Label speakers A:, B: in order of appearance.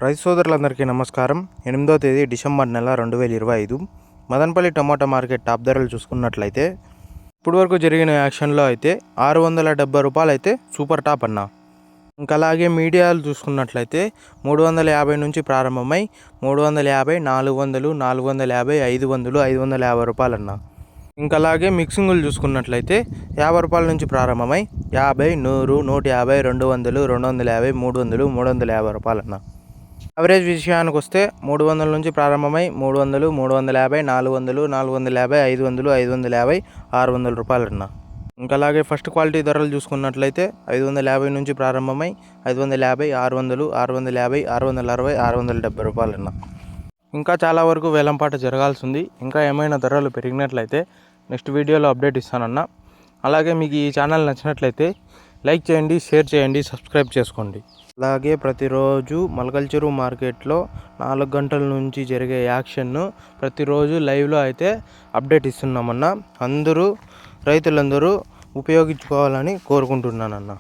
A: రైతు సోదరులందరికీ నమస్కారం. 8వ తేదీ డిసెంబర్ నెల 2025 మదనపల్లి టమాటా మార్కెట్ టాప్ ధరలు చూసుకున్నట్లయితే ఇప్పుడు వరకు జరిగిన యాక్షన్లో అయితే 670 రూపాయలు అయితే సూపర్ టాప్ అన్న. ఇంకా అలాగే మీడియాలు చూసుకున్నట్లయితే 350 నుంచి ప్రారంభమై 350, 400, 450, 500, 550 రూపాయలు అన్న. ఇంకా అలాగే మిక్సింగులు చూసుకున్నట్లయితే 50 రూపాయల నుంచి ప్రారంభమై 50, 100, 150, 200, 250, 300, 350 రూపాయలు అన్న. యావరేజ్ విషయానికి వస్తే 300 నుంచి ప్రారంభమై 300, 350, 400, 450, 500, 550, 600 రూపాయలు అన్న. ఇంకా అలాగే ఫస్ట్ క్వాలిటీ ధరలు చూసుకున్నట్లయితే 550 నుంచి ప్రారంభమై 550, 600, 650, 660, 670 రూపాయలు అన్న. ఇంకా చాలా వరకు వేలంపాట జరగాల్సి ఉంది. ఇంకా ఏమైనా ధరలు పెరిగినట్లయితే నెక్స్ట్ వీడియోలో అప్డేట్ ఇస్తానన్న. అలాగే మీకు ఈ ఛానల్ నచ్చినట్లయితే లైక్ చేయండి, షేర్ చేయండి, సబ్స్క్రైబ్ చేసుకోండి. అలాగే ప్రతిరోజు మల్కల్చెరు మార్కెట్లో 4 గంటల నుంచి జరిగే యాక్షన్ను ప్రతిరోజు లైవ్లో అయితే అప్డేట్ ఇస్తున్నామన్న. అందరూ రైతులందరూ ఉపయోగించుకోవాలని కోరుకుంటున్నానన్న.